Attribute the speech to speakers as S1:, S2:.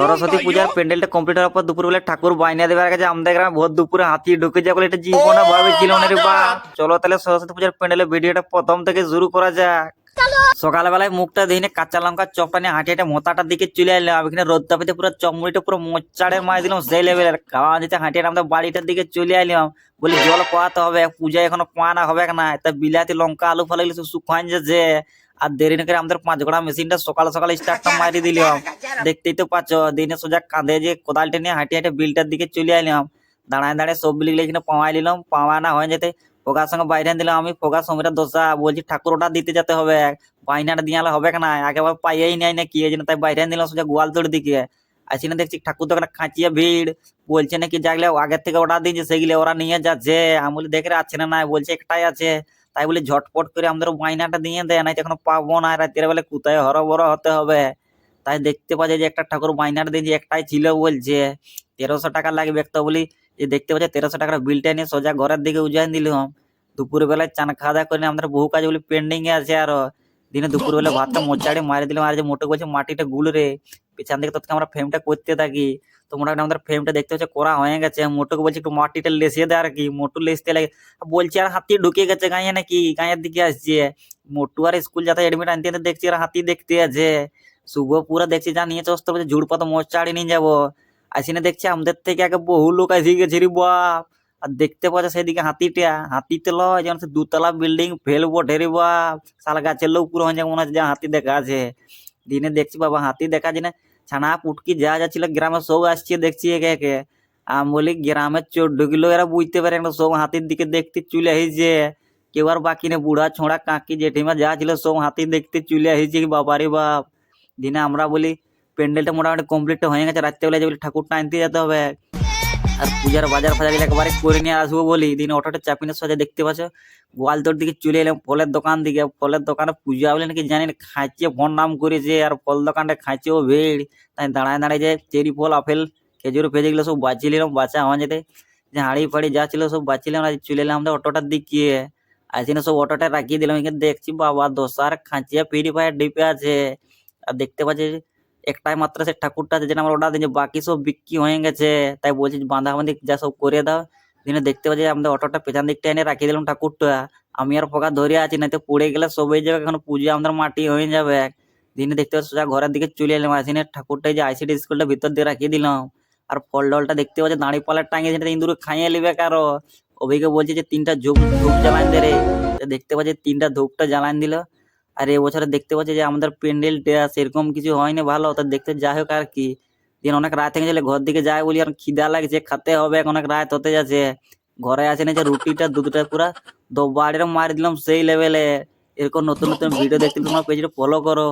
S1: সরস্বতী পূজার প্যান্ডেলটা কমপ্লিট হওয়ার পর দুপুরবেলা ঠাকুর বাইনা দেবার কাছে আমাদের গ্রামে ভোর দুপুরে হাতি ঢুকে যায় বলে এটা জীবনে ভাবেছিল না রে বা। চলো তাহলে সরস্বতী পূজার প্যান্ডেলের ভিডিওটা প্রথম থেকে শুরু করা যাক। সকালবেলায় মুখটা দিনে কাঁচা লঙ্কা চপটা নিয়ে হাঁটি হাঁটে মোতাটার দিকে চলে এলাম। এখানে রোদ তাপিতে পুরো চমড়িটা পুরো মোচাড়ে মারি দিলাম সেই লেভেলের। খাওয়া দিতে হাঁটি হাঁটে আমাদের বাড়িটার দিকে চলে এলাম। বলি জল পোয়াতে হবে, পূজা এখনো পোয়ানো হবে না। তা বিলাতি লঙ্কা আলু ফালু এগুলো শুকান যে আর দেরি না করে আমাদের 5 ঘোড়া মেশিনটা সকাল সকাল স্টার্টটা মারি দিলাম। দেখতেই তো পাচ্ছ দিনে সোজা কাঁধে যে কোদালটা নিয়ে হাঁটি হাঁটে বিলটার দিকে চলে এলাম। দাঁড়ায় দাঁড়ায় সব বিলগুলো এখানে পাওয়াই নিলাম। পাওয়া না হয়ে যেতে ফোকার সঙ্গে বাইরে দিলাম। আমি ফোকার সমীরা দোষা বলছি ঠাকুর ওটা দিতে যেতে হবে, বাইনাটা দিয়ে হবে না। আগেবার পাইয়াই নেয় না কি এই জন্য তাই বাইরে দিলাম সোজা গোয়াল তোর দিকে। আসি না দেখছি ঠাকুর দোকানে খাঁচিয়ে ভিড়। বলছে নাকি যাগলে আগের থেকে অর্ডার দিয়েছে সেগুলো ওরা নিয়ে যাচ্ছে। আমি বলি দেখে আছে না নাই, বলছে একটাই আছে। তাই বলে ঝটপট করে আমাদের বাইনাটা দিয়ে দেয়, নাই তো এখন পাবো না। রাতের বেলা কোথায় হরবড় হতে হবে। তাই দেখতে পাচ্ছি যে একটা ঠাকুর বাইনাটা দিয়েছে একটাই ছিল বলছে 1300 টাকা লাগবে তো বলি যে দেখতে পাচ্ছি 1300 টাকার বিলটা নিয়ে সোজা ঘরের দিকে উজান দিলাম। দুপুর বেলায় চান খাওয়া দাওয়া করে আমাদের বহু কাজ বলি পেন্ডিং এ আছে আরো। দিনে দুপুর বেলা ভাতটা মোচাড়ে মারি দিলাম। আর যে মোটর বলছে মাটিটা গুল রে পেছন থেকে তোকে আমরা ফ্রেমটা করতে থাকি। তো মোটামুটি আমাদের ফ্রেমটা দেখতে হচ্ছে করা হয়ে গেছে। মোটুকে বলছি একটু মাটিটা লেসিয়ে দেয় আর কি। মোটু লেসতে লাগে বলছি আর হাতি ঢুকে গেছে গাঁয়ে নাকি, গাঁয়ের দিকে আসছে। মোটু আর স্কুল যাতে এডমিট আনতে আনতে দেখছি আর হাতি দেখতে আছে। শুভ পুরা দেখছি যা নিয়ে চস্ত বলছে ঝুড় পাতা মোচাড়ি নিয়ে যাবো। আসিনে দেখছি আমাদের থেকে আগে বহু লোক আসি গেছে রে বাপ। আর দেখতে পাচ্ছে সেদিকে হাতিটা, হাতিতে লয় যেমন সে 2 তলা বিল্ডিং ফেলবো ঢেরে বাপ। শাল গাছের লোক পুরো হয়ে যাবে মনে হচ্ছে যে হাতি দেখা আছে। দিনে দেখছি বাবা হাতি দেখা যায় না। ছানা পুটকি যা যা ছিল গ্রামে সব আসছে দেখছি একে একে। আমি বলি গ্রামের চোর ঢুকলেও এরা বুঝতে পারে না সব হাতির দিকে দেখতে চলে আসছে। কেউ আর বাকি নেই, বুড়া ছোঁড়া কাকি জেঠিমা যা ছিল সব হাতি দেখতে চলে আসছে বাবারে বাপ। দিনে আমরা বলি প্যান্ডেলটা মোটামুটি কমপ্লিট হয়ে গেছে, রাত্রেবেলা যে বলি ঠাকুরটা আনতে যেতে হবে। আর পূজার বাজার ফাজার একেবারে করে নিয়ে আসবো বলি দিন অটোটা চাপিনে সোজা দেখতে পাচ্ছ গোয়ালতোর দিকে চলে এলাম ফলের দোকান দিকে। ফলের দোকানে পূজা বলে নাকি জানি না খাঁচিয়ে ফোন নাম করেছে আর ফল দোকানটা খাঁচিয়েও ভিড়। তাই দাঁড়ায় দাঁড়ায় যে চেরি ফল আপেল খেজুর ফেজে গুলো সব বাঁচিয়ে নিলাম। বাঁচা আমার যেতে যে হাঁড়ি ফাড়ি যা ছিল সব বাঁচিলাম আর চলে এলাম আমাদের অটোটার দিকে। আসি না সব অটোটা রাখিয়ে দিলাম। এখানে দেখছি বাবা দোসার খাঁচিয়া পিড়ি পায়ের ডিপে আছে। আর দেখতে পাচ্ছি একটাই মাত্র সে ঠাকুরটা আছে যেটা আমরা অর্ডার দিয়েছি, বাকি সব বিক্রি হয়ে গেছে। তাই বলছি বাঁধাবাঁধি যা সব করে দাও। দিনে দেখতে পাচ্ছি আমাদের অটোটা পেছন দিকটা এনে রাখিয়ে দিলাম ঠাকুরটা। আমি আর পোকা ধরে আছি না তো পড়ে গেলে সবাই যাবে, এখন পুজো আমাদের মাটি হয়ে যাবে। দিনে দেখতে পাচ্ছি সোজা ঘরের দিকে চলে এলাম। আসিনে ঠাকুরটা যে আইসিডি স্কুলটা ভিতর দিয়ে রাখিয়ে দিলাম। আর ফল ডলটা দেখতে পাচ্ছি দাঁড়ি পালার টাঙিয়ে সেটা ইন্দুর খাইয়ে নিবে কারো। অভিকে বলছে যে 3টা ধূপ ধূপ জ্বালান দে রে। তো দেখতে পাচ্ছি 3টা ধূপটা জ্বালান দিল। আর এবছরে দেখতে পাচ্ছি যে আমাদের প্যান্ডেলটা সেরকম কিছু হয়নি ভালো, তা দেখতে যাই হোক আর কি। দিন অনেক রাত হয়ে গেলে ঘর দিকে যায় বলি আর খিদা লাগছে খেতে হবে, অনেক রাত হতে যাচ্ছে। ঘরে আসে না যে রুটিটা দুধটা পুরা দোবাড়ের মারি দিলাম সেই লেভেলে। এরকম নতুন নতুন ভিডিও দেখতে তোমার পেজটা ফলো করো।